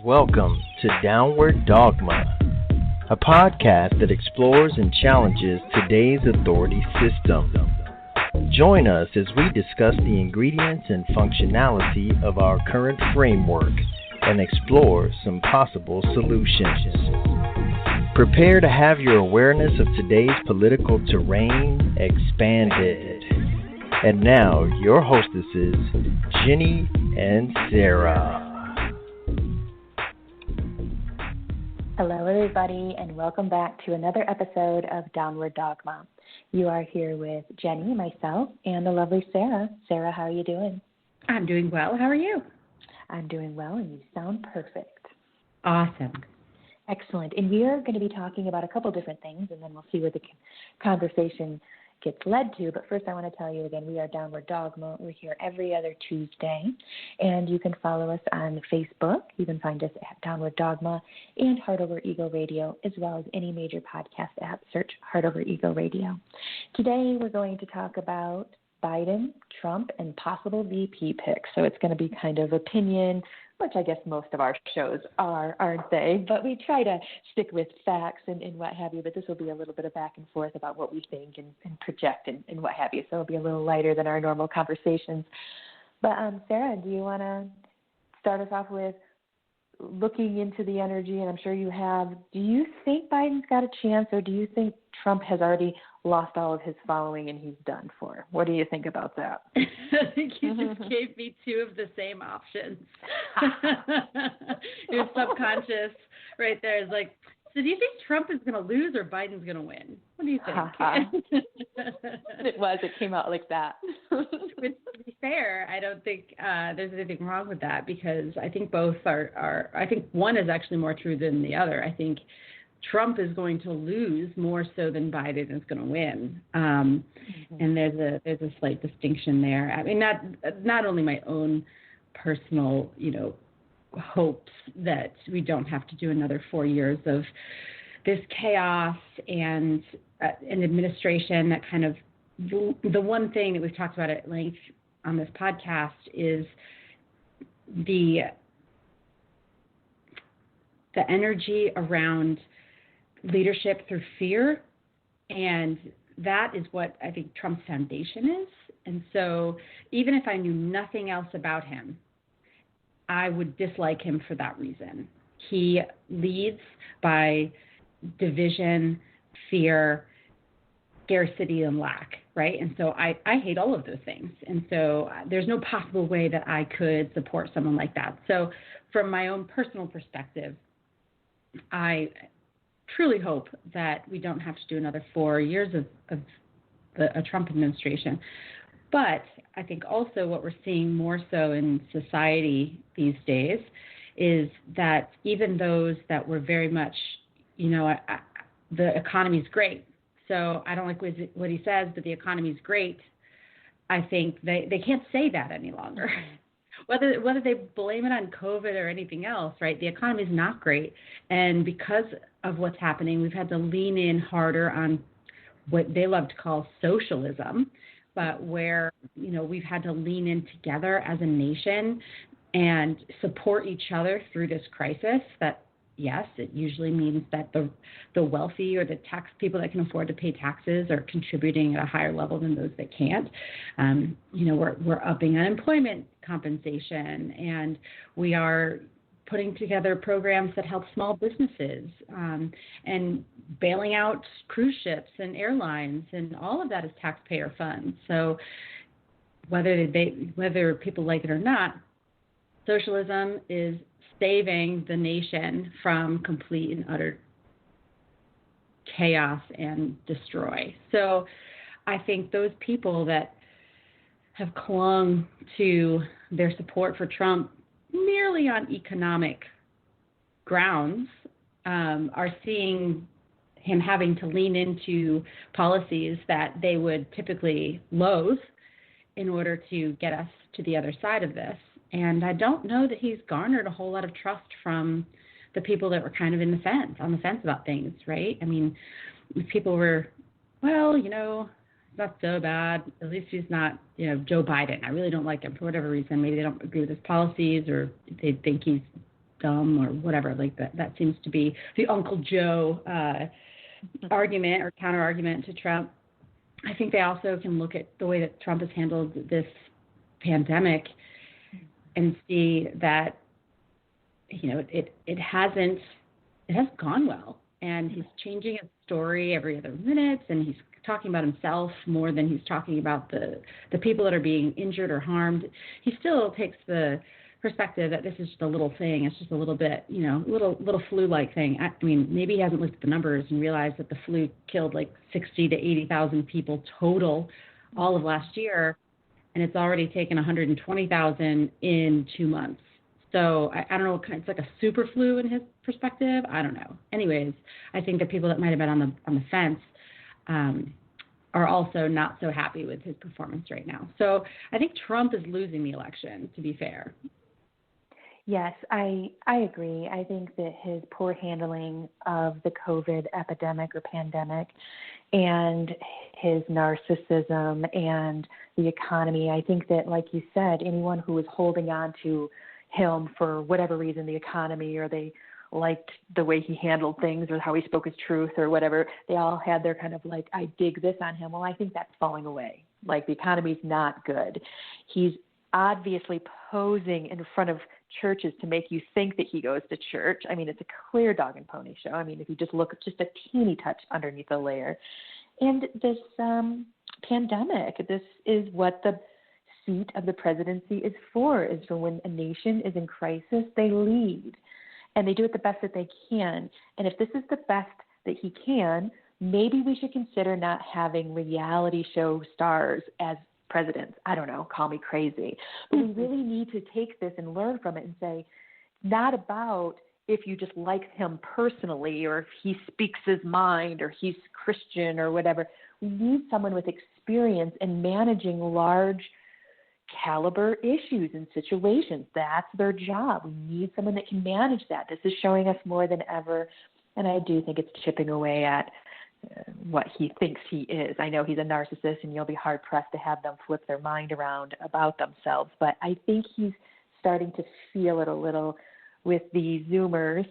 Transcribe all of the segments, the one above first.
Welcome to Downward Dogma, a podcast that explores and challenges today's authority system. Join us as we discuss the ingredients and functionality of our current framework and explore some possible solutions. Prepare to have your awareness of today's political terrain expanded. And now, your hostesses, Jennie and Sarah. Hello, everybody, and welcome back to another episode of Downward Dogma. You are here with Jennie, myself, and the lovely Sarah. Sarah, how are you doing? I'm doing well. How are you? I'm doing well, and you sound perfect. Awesome. Excellent. And we are going to be talking about a couple different things, and then we'll see where the conversation gets led to. But first, I want to tell you again, we are Downward Dogma. We're here every other Tuesday, and you can follow us on Facebook. You can find us at Downward Dogma and Heart Over Ego Radio, as well as any major podcast app. Search Heart Over Ego Radio. Today, we're going to talk about Biden, Trump, and possible VP picks. So it's going to be kind of opinion, which I guess most of our shows are, aren't they? But we try to stick with facts and what have you. But this will be a little bit of back and forth about what we think and project and what have you. So it'll be a little lighter than our normal conversations. But Sarah, do you want to start us off with looking into the energy? And I'm sure you have. Do you think Biden's got a chance, or do you think Trump has already lost all of his following and he's done for? What do you think about that? I think you just gave me two of the same options. Your subconscious right there is like, so do you think Trump is going to lose or Biden's going to win? What do you think? It came out like that. To be fair, I don't think there's anything wrong with that, because I think both are I think one is actually more true than the other. I think Trump is going to lose more so than Biden is going to win, and there's a slight distinction there. I mean, not only my own personal, hopes that we don't have to do another 4 years of this chaos and an administration that kind of the one thing that we've talked about at length on this podcast is the energy around leadership through fear, and that is what I think Trump's foundation is. And so even if I knew nothing else about him, I would dislike him for that reason. He leads by division, fear, scarcity, and lack, right? And so I hate all of those things. And so there's no possible way that I could support someone like that. So from my own personal perspective, I truly hope that we don't have to do another 4 years of a Trump administration. But I think also what we're seeing more so in society these days is that even those that were very much, the economy's great. So I don't like what he says, but the economy's great. I think they can't say that any longer. Whether they blame it on COVID or anything else, right? The economy is not great. And because of what's happening, we've had to lean in harder on what they love to call socialism, but where, we've had to lean in together as a nation and support each other through this crisis. That, yes, it usually means that the wealthy or the tax people that can afford to pay taxes are contributing at a higher level than those that can't. We're upping unemployment compensation, and we are putting together programs that help small businesses, and bailing out cruise ships and airlines, and all of that is taxpayer funds. So whether people like it or not, socialism is saving the nation from complete and utter chaos and destroy. So I think those people that have clung to their support for Trump merely on economic grounds are seeing him having to lean into policies that they would typically loathe in order to get us to the other side of this. And I don't know that he's garnered a whole lot of trust from the people that were kind of on the fence about things, right? I mean, people were, not so bad. At least he's not, Joe Biden. I really don't like him for whatever reason. Maybe they don't agree with his policies, or they think he's dumb or whatever. Like that seems to be the Uncle Joe argument or counter argument to Trump. I think they also can look at the way that Trump has handled this pandemic and see that, it hasn't gone well. And he's changing his story every other minute, and he's talking about himself more than he's talking about the people that are being injured or harmed. He still takes the perspective that this is just a little thing. It's just a little bit, little flu-like thing. I mean, maybe he hasn't looked at the numbers and realized that the flu killed like 60 to 80,000 people total all of last year, and it's already taken 120,000 in 2 months. So I don't know, it's like a super flu in his perspective. I don't know. Anyways, I think the people that might have been on the fence are also not so happy with his performance right now. So I think Trump is losing the election, to be fair. Yes, I agree. I think that his poor handling of the COVID epidemic or pandemic and his narcissism and the economy, I think that, like you said, anyone who was holding on to him for whatever reason, the economy, or they liked the way he handled things or how he spoke his truth or whatever, they all had their kind of like, I dig this on him. Well, I think that's falling away. Like, the economy's not good. He's obviously posing in front of churches to make you think that he goes to church. I mean, it's a clear dog and pony show. I mean, if you just look just a teeny touch underneath the layer. And this pandemic, this is what the seat of the presidency is for when a nation is in crisis, they lead. And they do it the best that they can. And if this is the best that he can, maybe we should consider not having reality show stars as presidents. I don't know, call me crazy. But we really need to take this and learn from it and say, not about if you just like him personally or if he speaks his mind or he's Christian or whatever. We need someone with experience in managing large caliber issues and situations. That's their job. We need someone that can manage that. This is showing us more than ever, and I do think it's chipping away at what he thinks he is. I know he's a narcissist, and you'll be hard-pressed to have them flip their mind around about themselves, but I think he's starting to feel it a little with the Zoomers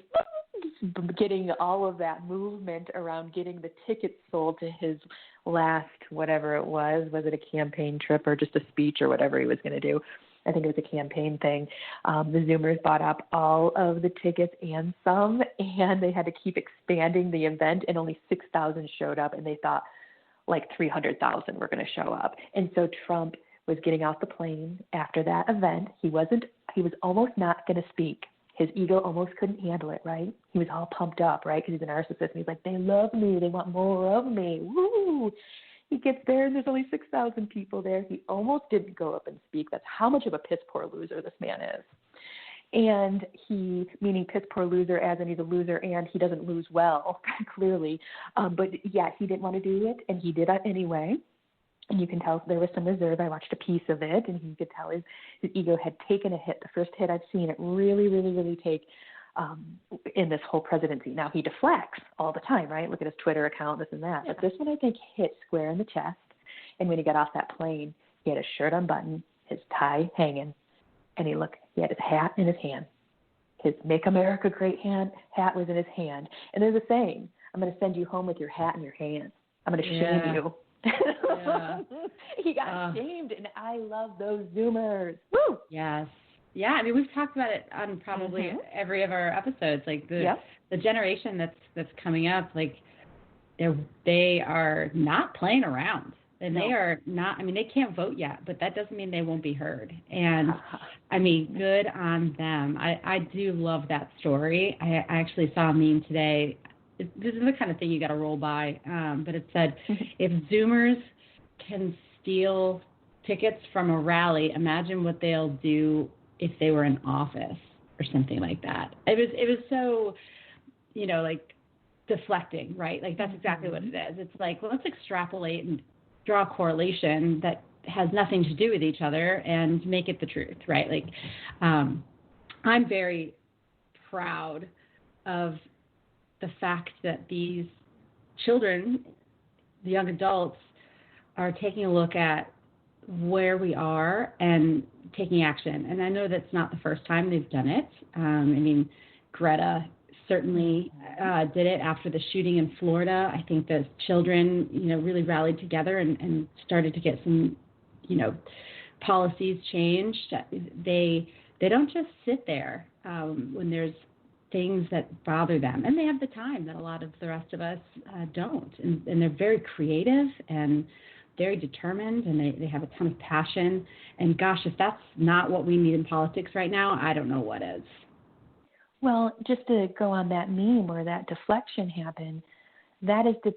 getting all of that movement around getting the tickets sold to his last, whatever it was it a campaign trip or just a speech or whatever he was going to do? I think it was a campaign thing. The Zoomers bought up all of the tickets and some, and they had to keep expanding the event, and only 6,000 showed up, and they thought like 300,000 were going to show up. And so Trump was getting off the plane after that event. He was almost not going to speak. His ego almost couldn't handle it, right? He was all pumped up, right? Because he's a narcissist, and he's like, they love me. They want more of me. Woo! He gets there, and there's only 6,000 people there. He almost didn't go up and speak. That's how much of a piss-poor loser this man is. And he, meaning piss-poor loser as in he's a loser and he doesn't lose well, clearly. But, yeah, he didn't want to do it, and he did it anyway. And you can tell there was some reserve. I watched a piece of it, and you could tell his ego had taken a hit. The first hit I've seen it really, really, really take in this whole presidency. Now, he deflects all the time, right? Look at his Twitter account, this and that. Yeah. But this one, I think, hit square in the chest. And when he got off that plane, he had his shirt unbuttoned, his tie hanging, and he had his hat in his hand. His Make America Great hat was in his hand. And there's a saying, I'm going to send you home with your hat in your hand. I'm going to shame you. Yeah. He got shamed, and I love those Zoomers. Woo! Yes. Yeah, I mean, we've talked about it on probably every of our episodes. Like the generation that's coming up, like they are not playing around, and they are not. I mean, they can't vote yet, but that doesn't mean they won't be heard. And I mean, good on them. I do love that story. I actually saw a meme today. This is the kind of thing you got to roll by, but it said, if Zoomers can steal tickets from a rally, imagine what they'll do if they were in office or something like that. It was so, like deflecting, right? Like that's exactly what it is. It's like, well, let's extrapolate and draw a correlation that has nothing to do with each other and make it the truth, right? Like I'm very proud of the fact that these children, the young adults, are taking a look at where we are and taking action. And I know that's not the first time they've done it. I mean, Greta certainly did it after the shooting in Florida. I think the children, really rallied together and started to get some, policies changed. They don't just sit there when there's things that bother them, and they have the time that a lot of the rest of us don't. And they're very creative and very determined, and they have a ton of passion. And gosh, if that's not what we need in politics right now, I don't know what is. Well, just to go on that meme where that deflection happened, that is the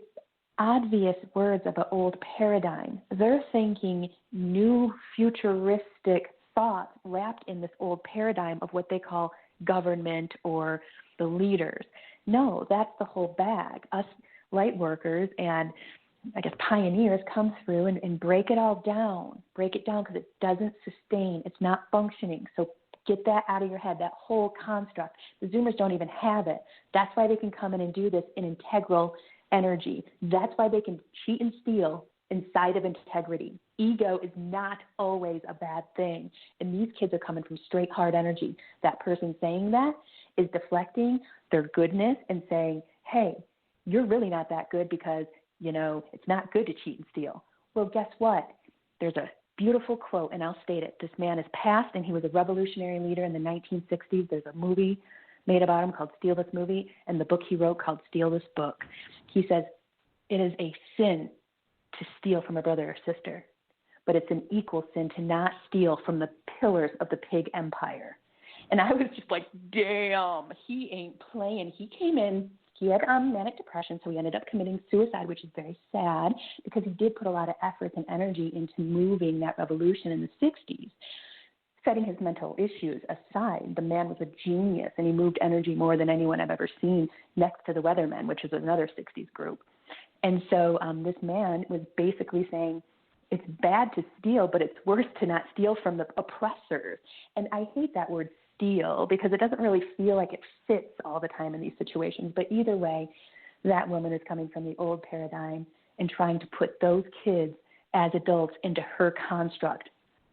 obvious words of an old paradigm. They're thinking new futuristic thoughts wrapped in this old paradigm of what they call government or the leaders. No, that's the whole bag. Us light workers and I guess pioneers come through and break it down because it doesn't sustain. It's not functioning. So get that out of your head, that whole construct. The Zoomers don't even have it. That's why they can come in and do this in integral energy. That's why they can cheat and steal inside of integrity. Ego is not always a bad thing. And these kids are coming from straight hard energy. That person saying that is deflecting their goodness and saying, hey, you're really not that good because it's not good to cheat and steal. Well, guess what? There's a beautiful quote, and I'll state it. This man is passed, and he was a revolutionary leader in the 1960s. There's a movie made about him called Steal This Movie, and the book he wrote called Steal This Book. He says, it is a sin to steal from a brother or sister, but it's an equal sin to not steal from the pillars of the pig empire. And I was just like, damn, he ain't playing. He came in. He had manic depression, so he ended up committing suicide, which is very sad because he did put a lot of effort and energy into moving that revolution in the 60s. Setting his mental issues aside, the man was a genius, and he moved energy more than anyone I've ever seen next to the Weathermen, which is another 60s group. And so this man was basically saying, it's bad to steal, but it's worse to not steal from the oppressors. And I hate that word steal because it doesn't really feel like it fits all the time in these situations. But either way, that woman is coming from the old paradigm and trying to put those kids as adults into her construct.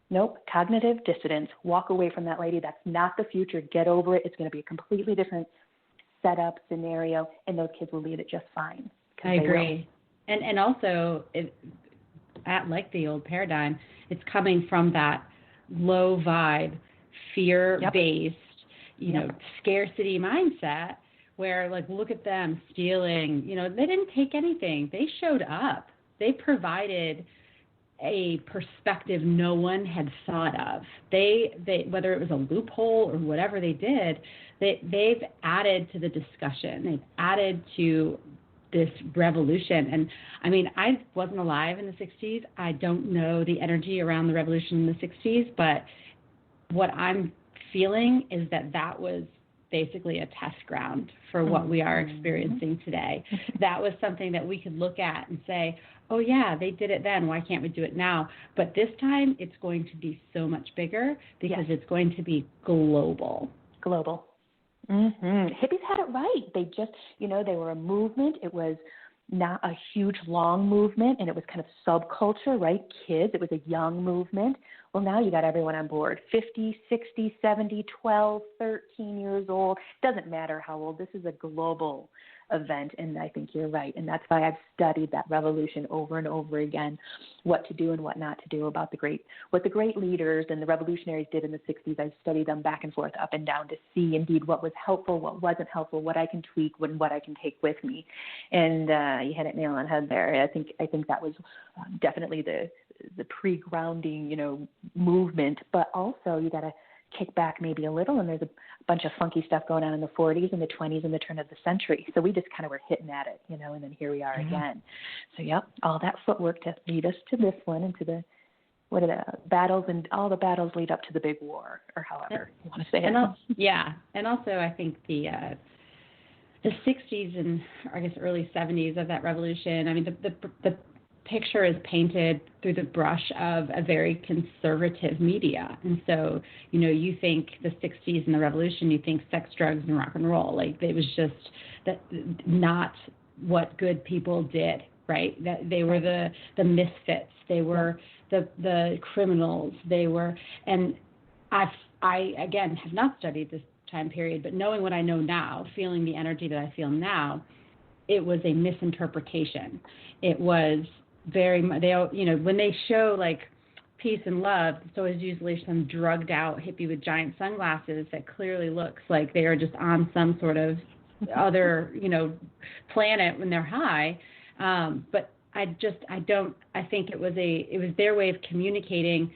Nope, cognitive dissonance. Walk away from that lady. That's not the future. Get over it. It's going to be a completely different setup, scenario, and those kids will lead it just fine. I agree. And also, like the old paradigm, it's coming from that low vibe, fear-based, scarcity mindset where, like, look at them stealing. They didn't take anything. They showed up. They provided a perspective no one had thought of. They whether it was a loophole or whatever they did, they've added to the discussion. They've added to this revolution. And I mean, I wasn't alive in the 60s. I don't know the energy around the revolution in the 60s, but what I'm feeling is that was basically a test ground for what we are experiencing today. That was something that we could look at and say, oh yeah, they did it then. Why can't we do it now? But this time it's going to be so much bigger because it's going to be global. Global. Hippies had it right. They just, they were a movement. It was not a huge, long movement, and it was kind of subculture, right? Kids, it was a young movement. Well, now you got everyone on board, 50, 60, 70, 12, 13 years old. Doesn't matter how old. This is a global event, and I think you're right. And that's why I've studied that revolution over and over again, what to do and what not to do about what the great leaders and the revolutionaries did in the 60s. I've studied them back and forth, up and down, to see indeed what was helpful, what wasn't helpful, what I can tweak, what I can take with me. And you hit it nail on the head there. I think that was definitely the pre-grounding, movement. But also you got to kick back maybe a little, and there's a bunch of funky stuff going on in the 40s and the 20s and the turn of the century. So we just kind of were hitting at it, and then here we are again. So, all that footwork to lead us to this one and to the battles, and all the battles lead up to the big war, or however you want to say it. And also I think the 60s and I guess early 70s of that revolution, I mean, the picture is painted through the brush of a very conservative media. And so, you think the 60s and the revolution, you think sex, drugs, and rock and roll. Like, it was just that not what good people did, right? That they were the misfits. They were the criminals. They were, and I again have not studied this time period, but knowing what I know now, feeling the energy that I feel now, it was a misinterpretation. It was very, when they show like peace and love, it's always usually some drugged out hippie with giant sunglasses that clearly looks like they are just on some sort of other, planet when they're high. But I think it was their way of communicating.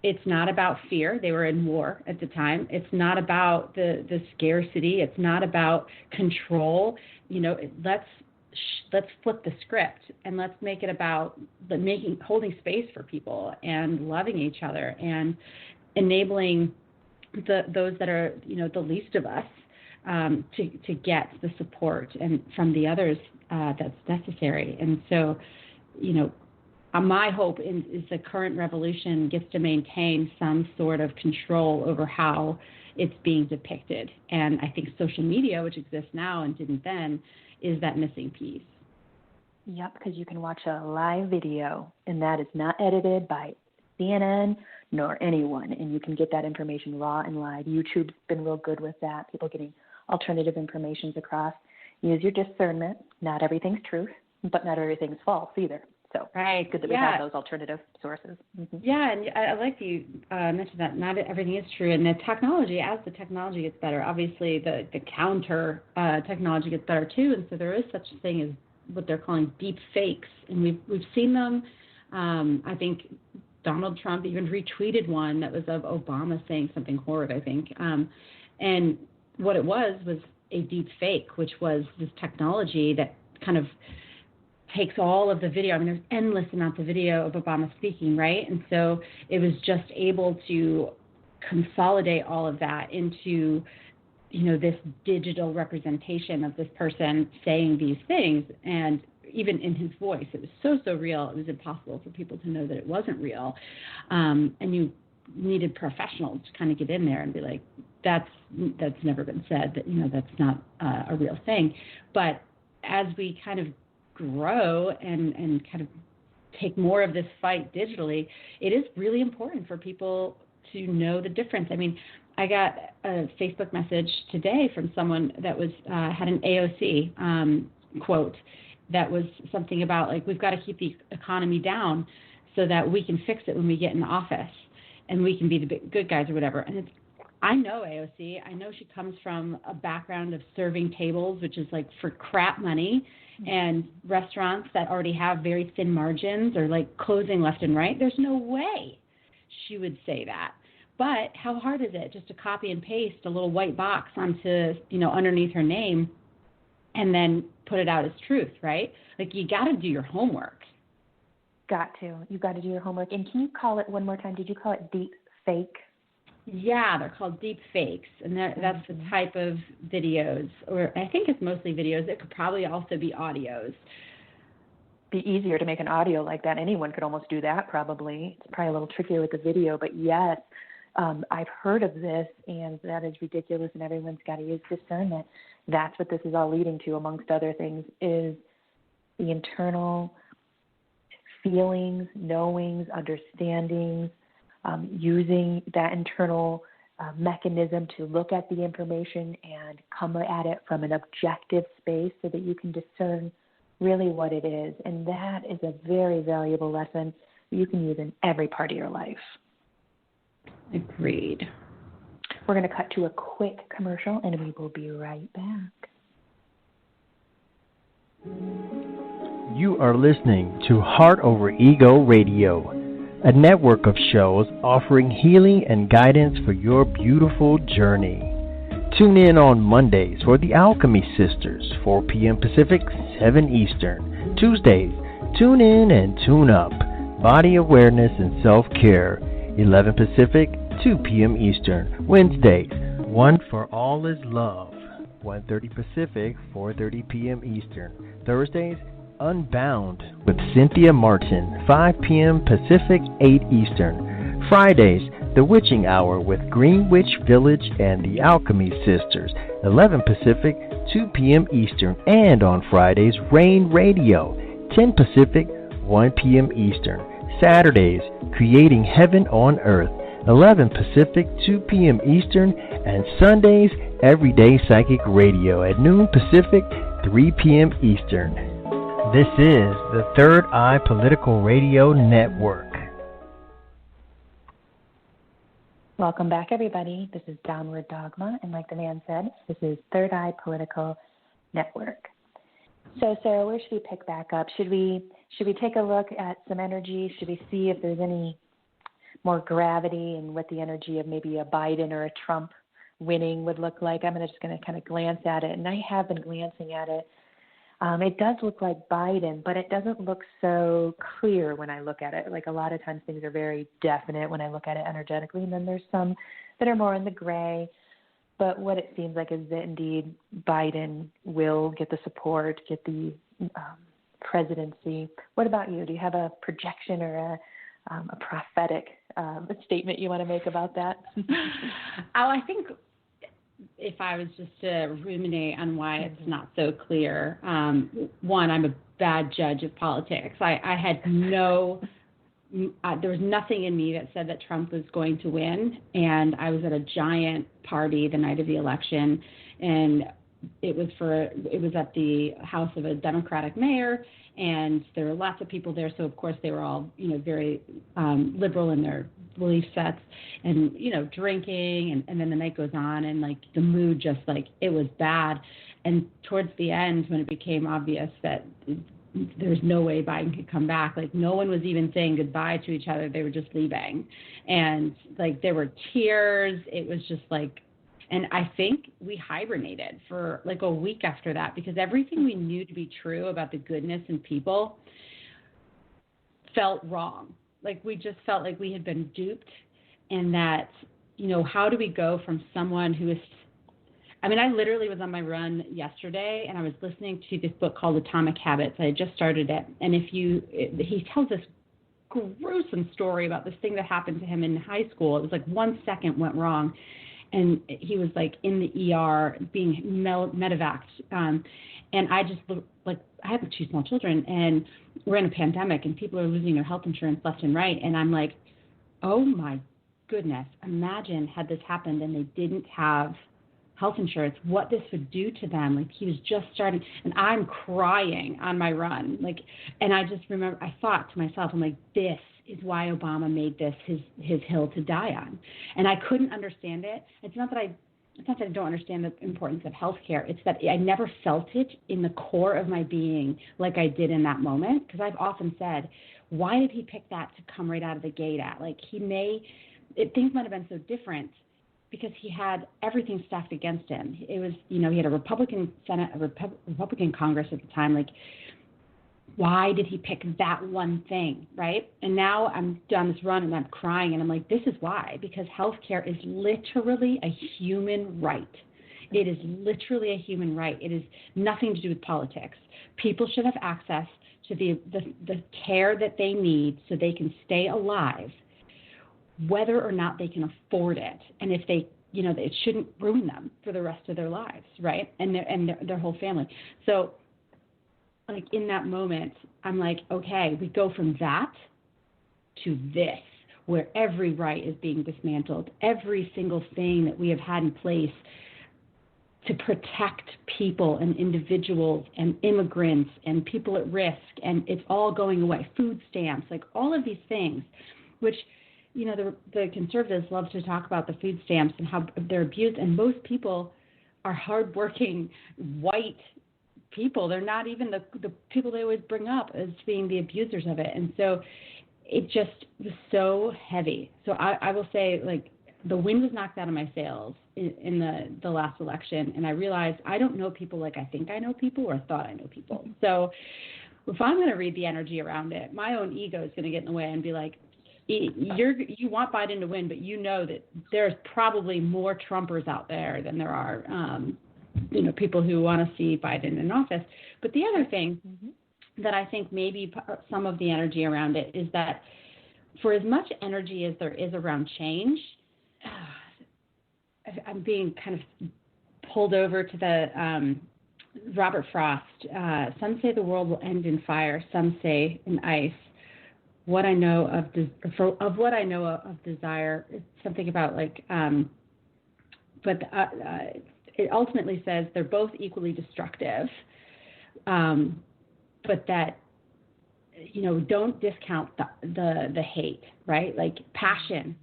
It's not about fear. They were in war at the time. It's not about the scarcity. It's not about control. Let's flip the script and let's make it about holding space for people and loving each other and enabling those that are the least of us to get the support and from the others that's necessary. And so my hope is the current revolution gets to maintain some sort of control over how it's being depicted. And I think social media, which exists now and didn't then, is that missing piece. Yep, because you can watch a live video, and that is not edited by CNN nor anyone, and you can get that information raw and live. YouTube's been real good with that, people getting alternative informations across. Use your discernment. Not everything's truth, but not everything's false either. So right. It's good that we have those alternative sources. Mm-hmm. Yeah, and I like you mentioned that not everything is true. And the technology, as the technology gets better, obviously the counter technology gets better too. And so there is such a thing as what they're calling deep fakes. And we've seen them. I think Donald Trump even retweeted one that was of Obama saying something horrid, I think. And what it was a deep fake, which was this technology that kind of takes all of the video. I mean, there's endless amounts of video of Obama speaking, right? And so it was just able to consolidate all of that into, this digital representation of this person saying these things. And even in his voice, it was so real, it was impossible for people to know that it wasn't real. And you needed professionals to kind of get in there and be like, that's never been said, that, that's not a real thing. But as we kind of grow and kind of take more of this fight digitally, it is really important for people to know the difference. I mean, I got a Facebook message today from someone that was had an AOC quote that was something about like, we've got to keep the economy down so that we can fix it when we get in office and we can be the good guys or whatever. And I know AOC. I know she comes from a background of serving tables, which is like for crap money, and restaurants that already have very thin margins or like closing left and right. There's no way she would say that. But how hard is it just to copy and paste a little white box onto, underneath her name and then put it out as truth, right? Like, you got to do your homework. You've got to do your homework. And can you call it one more time? Did you call it deep fake? Yeah, they're called deep fakes, and that's the type of videos, or I think it's mostly videos. It could probably also be audios. Be easier to make an audio like that. Anyone could almost do that probably. It's probably a little trickier with the video, but yes, I've heard of this, and that is ridiculous, and everyone's got to use discernment. That's what this is all leading to, amongst other things, is the internal feelings, knowings, understandings, using that internal mechanism to look at the information and come at it from an objective space so that you can discern really what it is. And that is a very valuable lesson you can use in every part of your life. Agreed. We're going to cut to a quick commercial, and we will be right back. You are listening to Heart Over Ego Radio, a network of shows offering healing and guidance for your beautiful journey. Tune in on Mondays for the Alchemy Sisters, 4 p.m. Pacific, 7 Eastern. Tuesdays, tune in and tune up. Body Awareness and Self-Care, 11 Pacific, 2 p.m. Eastern. Wednesdays, One for All is Love, 1:30 Pacific, 4:30 p.m. Eastern. Thursdays, Unbound with Cynthia Martin, 5 p.m. Pacific, 8 Eastern. Fridays, The Witching Hour with Greenwich Village and the Alchemy Sisters, 11 Pacific, 2 p.m. Eastern. And on Fridays, Rain Radio, 10 Pacific, 1 p.m. Eastern. Saturdays, Creating Heaven on Earth, 11 Pacific, 2 p.m. Eastern, and Sundays, Everyday Psychic Radio at noon Pacific, 3 p.m. Eastern. This is the Third Eye Political Radio Network. Welcome back, everybody. This is Downward Dogma, and like the man said, this is Third Eye Political Network. So, Sarah, where should we pick back up? Should we take a look at some energy? Should we see if there's any more gravity in what the energy of maybe a Biden or a Trump winning would look like? I'm just going to kind of glance at it, and I have been glancing at it. It does look like Biden, but it doesn't look so clear when I look at it. Like a lot of times things are very definite when I look at it energetically, and then there's some that are more in the gray. But what it seems like is that indeed Biden will get the support, get the presidency. What about you? Do you have a projection or a prophetic statement you want to make about that? I think if I was just to ruminate on why it's not so clear, one, I'm a bad judge of politics. I had there was nothing in me that said that Trump was going to win, and I was at a giant party the night of the election, and it was at the house of a Democratic mayor, and there were lots of people there, so of course they were all, very liberal in their belief sets, and, drinking, and then the night goes on, and, the mood just, it was bad. And towards the end, when it became obvious that there's no way Biden could come back, no one was even saying goodbye to each other. They were just leaving. And, there were tears. It was just, and I think we hibernated for, a week after that, because everything we knew to be true about the goodness in people felt wrong. We just felt like we had been duped, and that, how do we go from someone who is, I literally was on my run yesterday, and I was listening to this book called Atomic Habits. I had just started it, and he tells this gruesome story about this thing that happened to him in high school. It was 1 second went wrong, and he was in the ER being medevaced, and I just I have 2 small children, and we're in a pandemic, and people are losing their health insurance left and right. And I'm like, oh my goodness, imagine had this happened and they didn't have health insurance, what this would do to them. He was just starting, and I'm crying on my run. And I just remember, I thought to myself, I'm like, this is why Obama made this his hill to die on. And I couldn't understand it. It's not that I don't understand the importance of healthcare. It's that I never felt it in the core of my being like I did in that moment. Because I've often said, why did he pick that to come right out of the gate at? Things might have been so different because he had everything stacked against him. It was, he had a Republican Senate, a Republican Congress at the time. Why did he pick that one thing, right? And now I'm done this run and I'm crying, and I'm like, this is why, because healthcare is literally a human right. It is literally a human right. It is nothing to do with politics. People should have access to the care that they need so they can stay alive, whether or not they can afford it. And if they, it shouldn't ruin them for the rest of their lives, right? And their whole family. So, in that moment, I'm like, okay, we go from that to this, where every right is being dismantled, every single thing that we have had in place to protect people and individuals and immigrants and people at risk, and it's all going away. Food stamps, all of these things, which, the conservatives love to talk about the food stamps and how they're abused, and most people are hardworking, white people. They're not even the people they always bring up as being the abusers of it. And so it just was so heavy. So I will say, the wind was knocked out of my sails in the last election, and I realized I don't know people like I think I know people, or thought I know people. So if I'm going to read the energy around it, my own ego is going to get in the way and be like, you want Biden to win, but you know that there's probably more Trumpers out there than there are people who want to see Biden in office. But the other thing that I think maybe some of the energy around it is that for as much energy as there is around change, I'm being kind of pulled over to the Robert Frost. Some say the world will end in fire. Some say in ice. what I know of what I know of desire, it's something about like, it ultimately says they're both equally destructive, but that, don't discount the hate, right? Like passion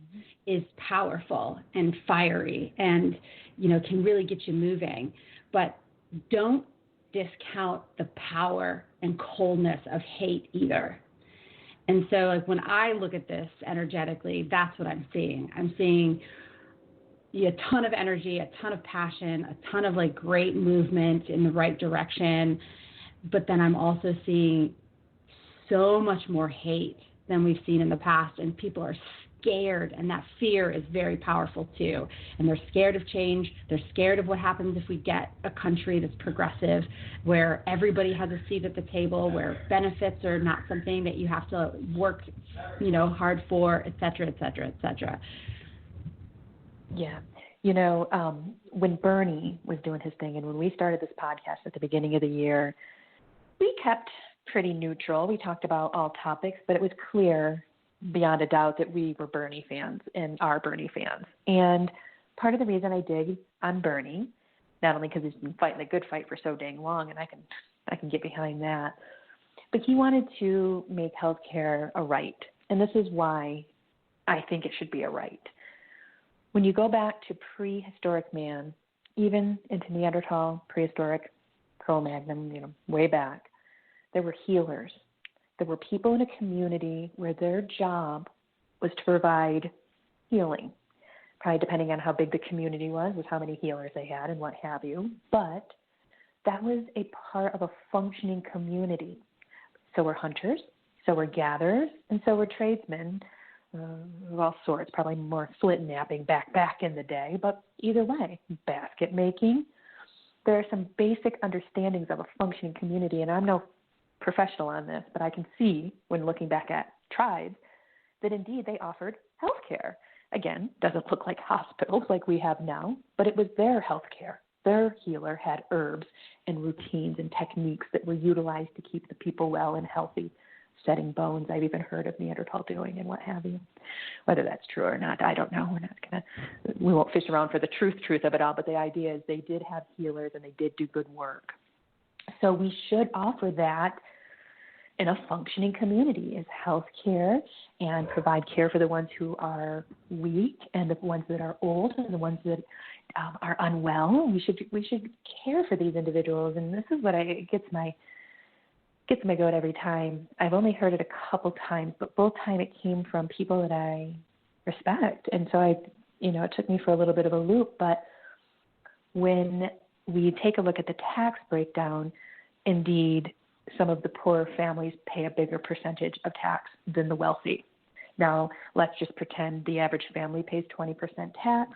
is powerful and fiery and, can really get you moving, but don't discount the power and coldness of hate either. And so like when I look at this energetically, that's what I'm seeing. I'm seeing a ton of energy, a ton of passion, a ton of like great movement in the right direction. But then I'm also seeing so much more hate than we've seen in the past. And people are scared, and that fear is very powerful too. And they're scared of change. They're scared of what happens if we get a country that's progressive, where everybody has a seat at the table, where benefits are not something that you have to work, hard for, et cetera, et cetera, et cetera. Yeah. When Bernie was doing his thing and when we started this podcast at the beginning of the year, we kept pretty neutral. We talked about all topics, but it was clear beyond a doubt that we were Bernie fans and are Bernie fans. And part of the reason I dig on Bernie, not only because he's been fighting a good fight for so dang long, and I can get behind that, but he wanted to make healthcare a right. And this is why I think it should be a right. When you go back to prehistoric man, even into Neanderthal, prehistoric, Cro-Magnon, way back, there were healers. There were people in a community where their job was to provide healing. Probably depending on how big the community was how many healers they had and what have you. But that was a part of a functioning community. So were hunters, so were gatherers, and so were tradesmen of all sorts, probably more flint napping back in the day. But either way, basket making. There are some basic understandings of a functioning community, and I'm no professional on this, but I can see when looking back at tribes that indeed they offered health care. Again, doesn't look like hospitals like we have now, but it was their health care. Their healer had herbs and routines and techniques that were utilized to keep the people well and healthy, setting bones. I've even heard of Neanderthal doing and what have you. Whether that's true or not, I don't know. We won't fish around for the truth of it all, but the idea is they did have healers and they did do good work. So we should offer that in a functioning community is health care and provide care for the ones who are weak and the ones that are old and the ones that are unwell. We should care for these individuals, and this is what gets my goat every time. I've only heard it a couple times, but both times it came from people that I respect, and so it took me for a little bit of a loop. But when we take a look at the tax breakdown, indeed, some of the poorer families pay a bigger percentage of tax than the wealthy. Now, let's just pretend the average family pays 20% tax.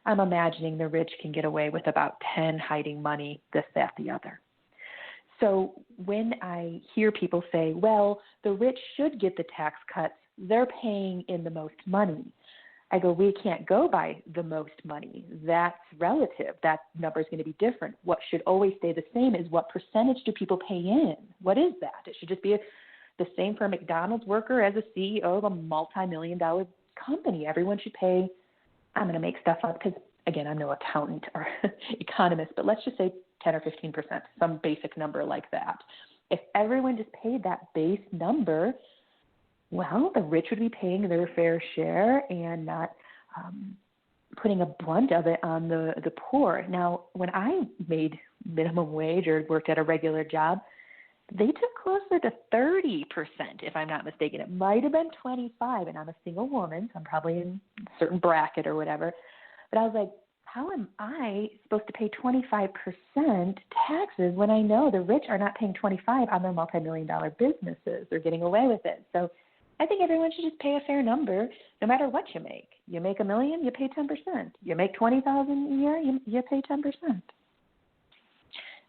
I'm imagining the rich can get away with about 10 hiding money, this, that, the other. So when I hear people say, well, the rich should get the tax cuts, they're paying in the most money, I go, we can't go by the most money. That's relative. That number is going to be different. What should always stay the same is what percentage do people pay in? What is that? It should just be the same for a McDonald's worker as a CEO of a multi-million-dollar company. Everyone should pay, I'm going to make stuff up because, again, I'm no accountant or economist, but let's just say 10 or 15%, some basic number like that. If everyone just paid that base number, well, the rich would be paying their fair share and not putting a brunt of it on the poor. Now, when I made minimum wage or worked at a regular job, they took closer to 30%, if I'm not mistaken. It might have been 25%, and I'm a single woman, so I'm probably in a certain bracket or whatever. But I was like, how am I supposed to pay 25% taxes when I know the rich are not paying 25% on their multi-million-dollar businesses? They're getting away with it. So I think everyone should just pay a fair number, no matter what you make. You make $1 million, you pay 10%. You make $20,000 a year, you pay 10%.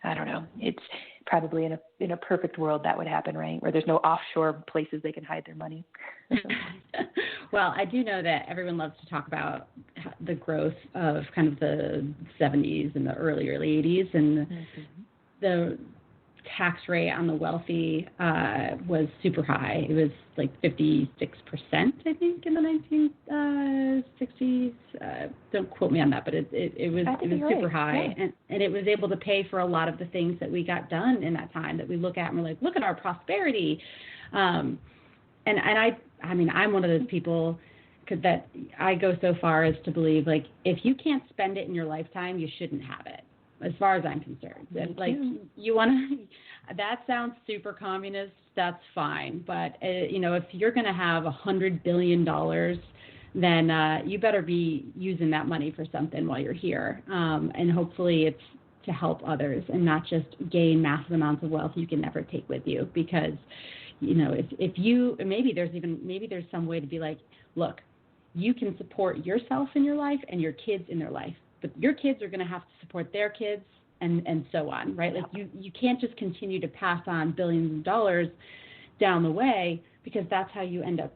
I don't know. It's probably in a perfect world that would happen, right? Where there's no offshore places they can hide their money. Well, I do know that everyone loves to talk about the growth of kind of the 70s and the early 80s, and tax rate on the wealthy was super high. It was like 56%, I think, in the 1960s. Don't quote me on that, but it was super high, yeah. and it was able to pay for a lot of the things that we got done in that time that we look at and we're like, look at our prosperity. And I mean, I'm one of those people that I go so far as to believe, like, if you can't spend it in your lifetime, you shouldn't have it. As far as I'm concerned, like you want to, that sounds super communist. That's fine, but if you're going to have $100 billion, then you better be using that money for something while you're here, and hopefully it's to help others and not just gain massive amounts of wealth you can never take with you. Because if you maybe there's some way to be like, look, you can support yourself in your life and your kids in their life. But your kids are going to have to support their kids and so on, right? Like you can't just continue to pass on billions of dollars down the way, because that's how you end up,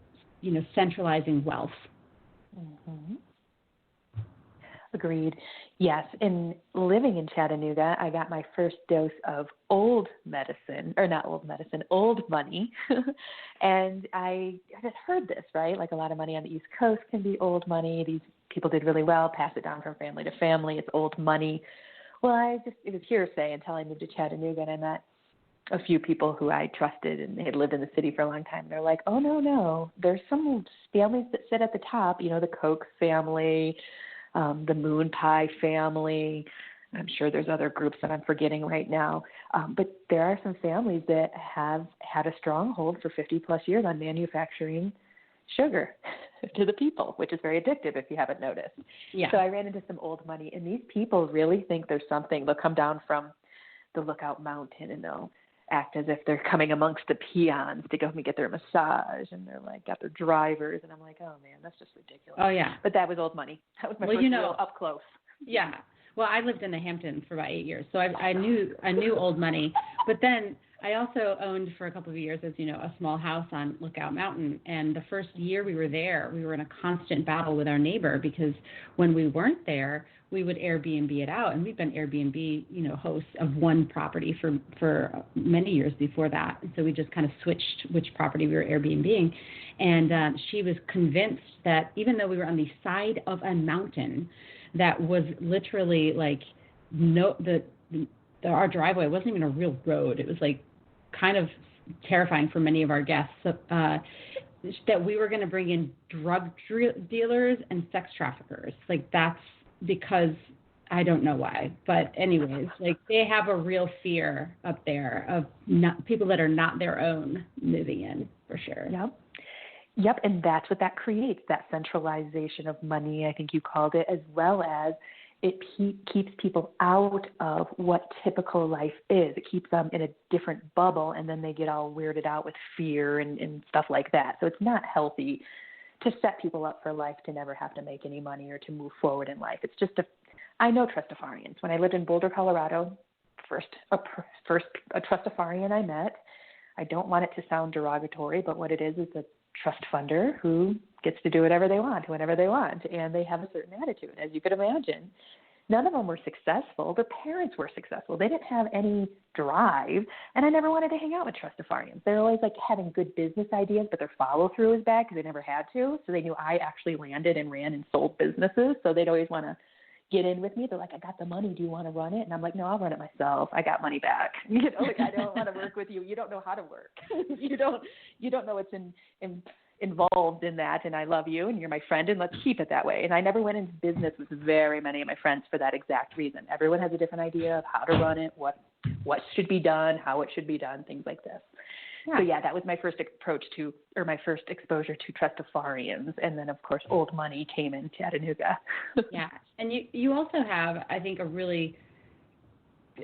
centralizing wealth. Mm-hmm. Agreed. Yes. In living in Chattanooga, I got my first dose of old money. And I had heard this, right? Like a lot of money on the East Coast can be old money. These people did really well, pass it down from family to family. It's old money. Well, it was hearsay until I moved to Chattanooga, and I met a few people who I trusted, and they had lived in the city for a long time. And they're like, oh, no. There's some families that sit at the top, the Koch family, the Moon Pie family. I'm sure there's other groups that I'm forgetting right now. But there are some families that have had a stronghold for 50 plus years on manufacturing sugar to the people, which is very addictive if you haven't noticed. Yeah. So I ran into some old money, and these people really think there's something. They'll come down from the Lookout Mountain, and they'll act as if they're coming amongst the peons to go and get their massage, and they're like got their drivers, and I'm like, oh man, that's just ridiculous. Oh yeah. But that was old money. That was my first real up close. Yeah. Well, I lived in the Hamptons for about 8 years, so I knew old money. But then I also owned for a couple of years, as you know, a small house on Lookout Mountain. And the first year we were there, we were in a constant battle with our neighbor, because when we weren't there, we would Airbnb it out. And we've been Airbnb, hosts of one property for many years before that. And so we just kind of switched which property we were Airbnbing. And she was convinced that even though we were on the side of a mountain that was literally like our driveway wasn't even a real road. It was like kind of terrifying for many of our guests, that we were going to bring in drug dealers and sex traffickers. Like, that's because I don't know why. But anyways, like, they have a real fear up there of people that are not their own moving in, for sure. Yep, and that's what that creates, that centralization of money, I think you called it, as well as it keeps people out of what typical life is. It keeps them in a different bubble, and then they get all weirded out with fear and stuff like that. So it's not healthy to set people up for life to never have to make any money or to move forward in life. It's just I know Trustafarians. When I lived in Boulder, Colorado, a Trustafarian I met, I don't want it to sound derogatory, but what it is a trust funder who gets to do whatever they want, whenever they want, and they have a certain attitude, as you could imagine. None of them were successful. Their parents were successful. They didn't have any drive, and I never wanted to hang out with Trustafarians. They're always like having good business ideas, but their follow-through is bad because they never had to, so they knew I actually landed and ran and sold businesses, so they'd always want to get in with me. They're like, I got the money. Do you want to run it? And I'm like, no, I'll run it myself. I got money back. Like, I don't want to work with you. You don't know how to work. You don't know what's involved in that. And I love you and you're my friend and let's keep it that way. And I never went into business with very many of my friends for that exact reason. Everyone has a different idea of how to run it, what should be done, how it should be done, things like this. Yeah. So yeah, that was my first my first exposure to Trustafarians, and then of course old money came in Chattanooga. Yeah, and you also have, I think, a really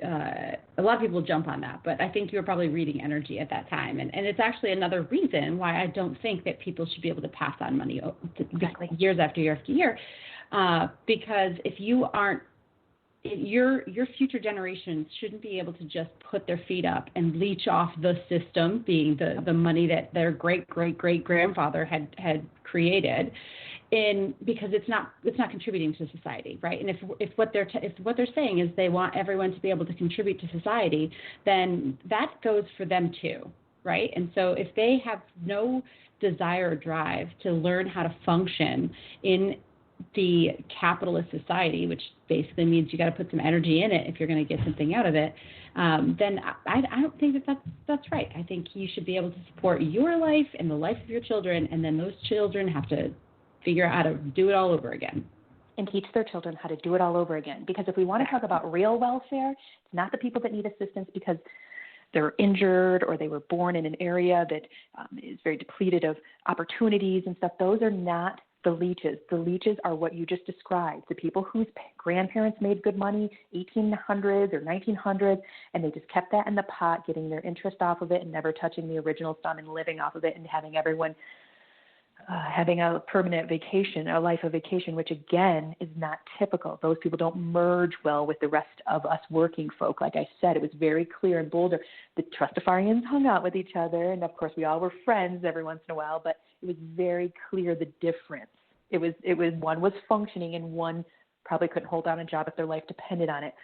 a lot of people jump on that, but I think you were probably reading energy at that time, and it's actually another reason why I don't think that people should be able to pass on money exactly. years after year after year, because if you aren't, your future generations shouldn't be able to just put their feet up and leech off the system, being the money that their great grandfather had created. because it's not contributing to society, right? And if what they're saying is they want everyone to be able to contribute to society, then that goes for them too, right? And so if they have no desire or drive to learn how to function in the capitalist society, which basically means you got to put some energy in it if you're going to get something out of it, then I don't think that's right. I think you should be able to support your life and the life of your children, and then those children have to figure out how to do it all over again. And teach their children how to do it all over again. Because if we want to talk about real welfare, it's not the people that need assistance because they're injured or they were born in an area that is very depleted of opportunities and stuff. Those are not the leeches. The leeches are what you just described, the people whose grandparents made good money, 1800s or 1900s, and they just kept that in the pot, getting their interest off of it and never touching the original sum and living off of it and having everyone having a permanent vacation, a life of vacation, which again is not typical. Those people don't merge well with the rest of us working folk. Like I said, it was very clear in Boulder. The Trustafarians hung out with each other, and of course we all were friends every once in a while, but it was very clear the difference. It was one was functioning and one probably couldn't hold down a job if their life depended on it.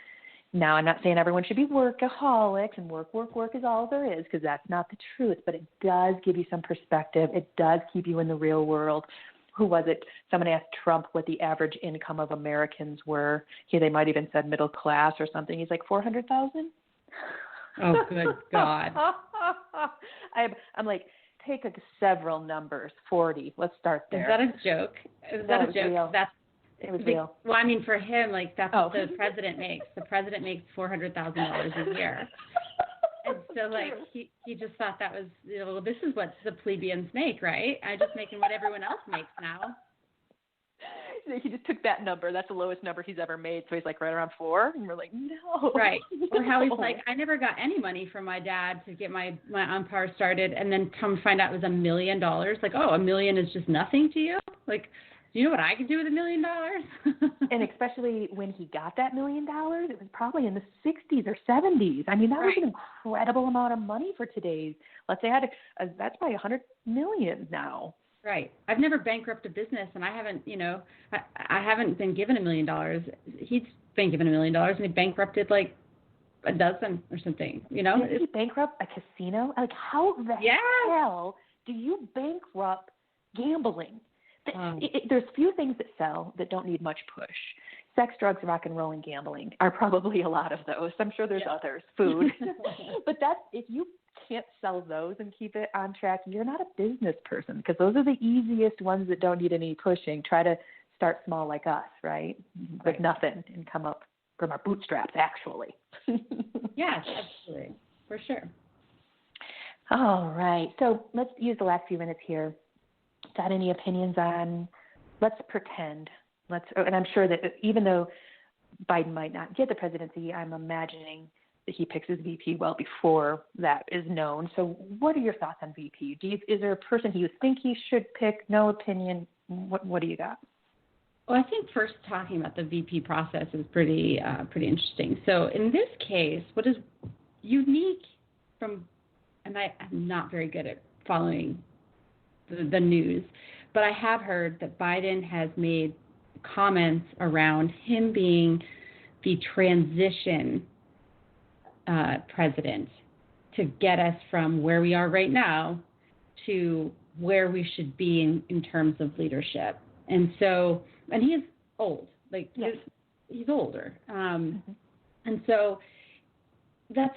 Now, I'm not saying everyone should be workaholics and work is all there is, because that's not the truth, but it does give you some perspective. It does keep you in the real world. Who was it? Someone asked Trump what the average income of Americans were. They might even said middle class or something. He's like 400,000. Oh, good God. I'm like, take several numbers, 40. Let's start there. Is that a joke? Is that a joke? Real. It was real. Well, I mean, for him, like that's what the president makes. The president makes $400,000 a year, and so like he just thought that was, well, this is what the plebeians make, right? I'm just making what everyone else makes now. He just took that number. That's the lowest number he's ever made. So he's like right around 4, and we're like, no. Right. Or how he's like, I never got any money from my dad to get my umpire started, and then come find out it was $1 million. Like, oh, $1 million is just nothing to you? Like, do you know what I could do with $1 million? And especially when he got that $1 million, it was probably in the 60s or 70s. I mean, that was an incredible amount of money for today's. Let's say that's probably $100 million now. Right. I've never bankrupted a business, and I haven't, I haven't been given $1 million. He's been given $1 million, and he bankrupted like a dozen or something. Did he bankrupt a casino? Like, how the hell do you bankrupt gambling? There's few things that sell that don't need much push. Sex, drugs, rock and roll, and gambling are probably a lot of those. I'm sure there's others. Food. But if you can't sell those and keep it on track, you're not a business person, because those are the easiest ones that don't need any pushing. Try to start small like us, right? With nothing, and come up from our bootstraps, actually. Yes, absolutely. For sure. All right. So let's use the last few minutes here. Got any opinions on, let's pretend, and I'm sure that even though Biden might not get the presidency, I'm imagining that he picks his VP well before that is known. So what are your thoughts on VP? Is there a person you think he should pick? No opinion? What do you got? Well, I think first talking about the VP process is pretty interesting. So in this case, what is unique and I'm not very good at following the news, but I have heard that Biden has made comments around him being the transition president to get us from where we are right now to where we should be in terms of leadership. And so, and he is old, he's older. And so I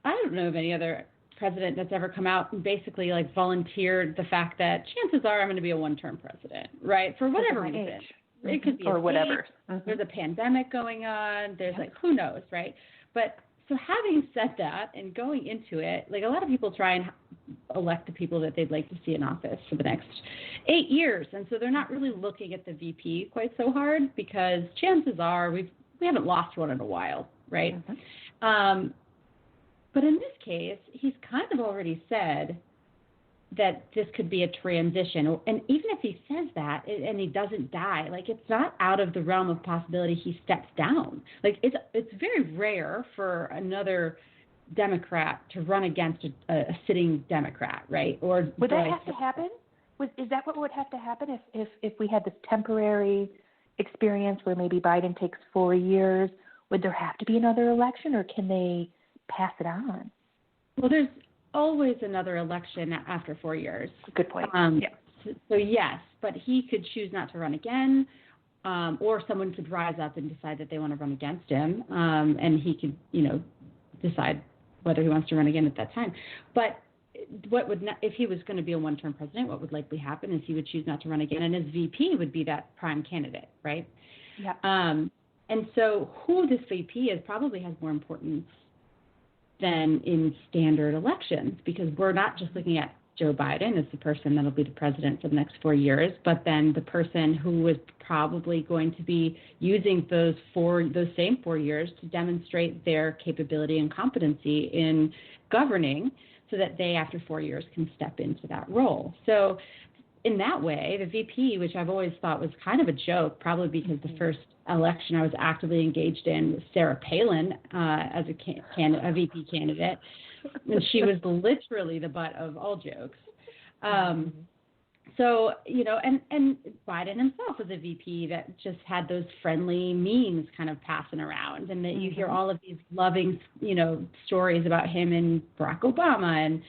don't know of any other president that's ever come out and basically like volunteered the fact that chances are I'm going to be a one-term president, right? For whatever reason. It could be or whatever. There's a pandemic going on. There's like, who knows, right? But so having said that and going into it, like a lot of people try and elect the people that they'd like to see in office for the next 8 years. And so they're not really looking at the VP quite so hard, because chances are we haven't lost one in a while, right? But in this case, he's kind of already said that this could be a transition. And even if he says that and he doesn't die, like it's not out of the realm of possibility he steps down. Like it's very rare for another Democrat to run against a sitting Democrat, right? Or would that have to happen? Is that what would have to happen if we had this temporary experience where maybe Biden takes 4 years? Would there have to be another election, or can they pass it on? Well, there's always another election after 4 years. Good point. Yeah. So yes, but he could choose not to run again, or someone could rise up and decide that they want to run against him, and he could, decide whether he wants to run again at that time. But if he was going to be a one-term president, what would likely happen is he would choose not to run again, and his VP would be that prime candidate, right? Yeah. And so who this VP is probably has more importance than in standard elections, because we're not just looking at Joe Biden as the person that'll be the president for the next 4 years, but then the person who is probably going to be using those same 4 years to demonstrate their capability and competency in governing, so that they, after 4 years, can step into that role. So in that way, the VP, which I've always thought was kind of a joke, probably because the first election I was actively engaged in was Sarah Palin as a VP candidate, and she was literally the butt of all jokes. So, and Biden himself was a VP that just had those friendly memes kind of passing around, and that you hear all of these loving, stories about him and Barack Obama. And,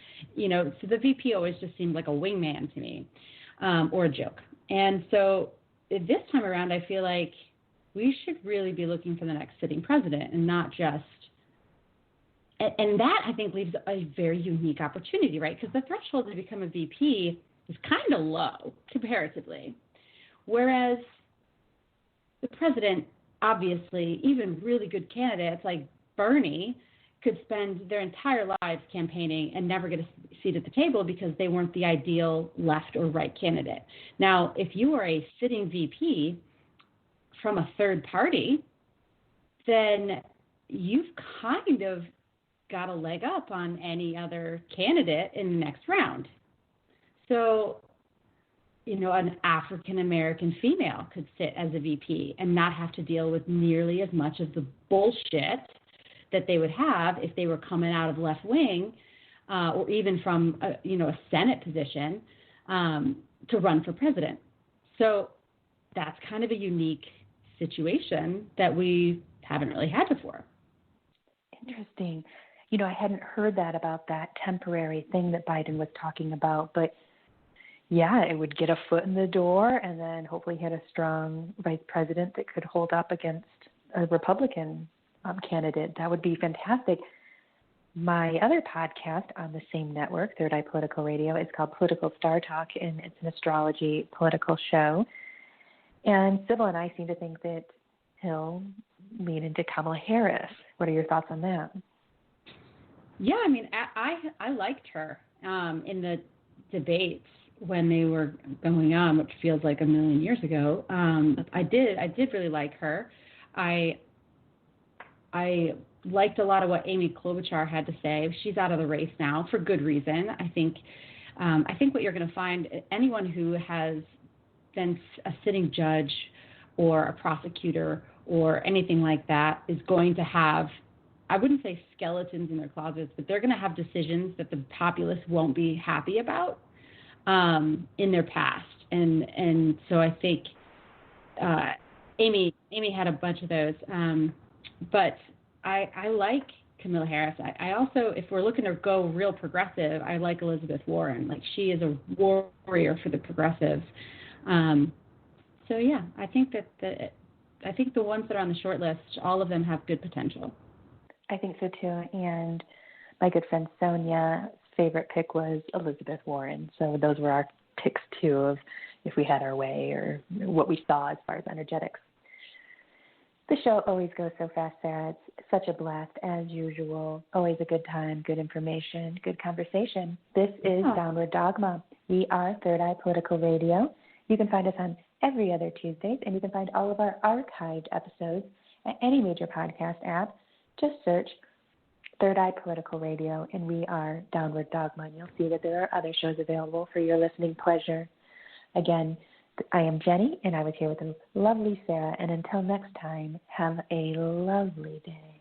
so the VP always just seemed like a wingman to me, or a joke. And so this time around, I feel like we should really be looking for the next sitting president, and not just, and that I think leaves a very unique opportunity, right? Because the threshold to become a VP is kind of low comparatively. Whereas the president, obviously, even really good candidates like Bernie could spend their entire lives campaigning and never get a seat at the table because they weren't the ideal left or right candidate. Now, if you are a sitting VP from a third party, then you've kind of got a leg up on any other candidate in the next round. So, an African-American female could sit as a VP and not have to deal with nearly as much of the bullshit that they would have if they were coming out of left wing, or even from a Senate position, to run for president. So that's kind of a unique situation that we haven't really had before. Interesting. I hadn't heard that about that temporary thing that Biden was talking about, but yeah, it would get a foot in the door, and then hopefully hit a strong vice president that could hold up against a Republican candidate. That would be fantastic. My other podcast on the same network, Third Eye Political Radio, is called Political Star Talk, and it's an astrology political show. And Sybil and I seem to think that he'll lean into Kamala Harris. What are your thoughts on that? Yeah, I mean, I liked her in the debates when they were going on, which feels like a million years ago. I did really like her. I liked a lot of what Amy Klobuchar had to say. She's out of the race now for good reason. I think what you're going to find, anyone who has been a sitting judge or a prosecutor or anything like that is going to have, I wouldn't say skeletons in their closets, but they're going to have decisions that the populace won't be happy about in their past. And so I think Amy had a bunch of those. But I like Kamala Harris. I also, if we're looking to go real progressive, I like Elizabeth Warren. Like, she is a warrior for the progressives. So yeah, I think the ones that are on the short list, all of them have good potential. I think so too. And my good friend Sonia's favorite pick was Elizabeth Warren. So those were our picks too, of if we had our way or what we saw as far as energetics. The show always goes so fast, Sarah. It's such a blast as usual. Always a good time, good information, good conversation. This is Downward Dogma. We are Third Eye Political Radio. You can find us on every other Tuesdays, and you can find all of our archived episodes at any major podcast app. Just search Third Eye Political Radio, and we are Downward Dogma, and you'll see that there are other shows available for your listening pleasure. Again, I am Jenny, and I was here with the lovely Sarah, and until next time, have a lovely day.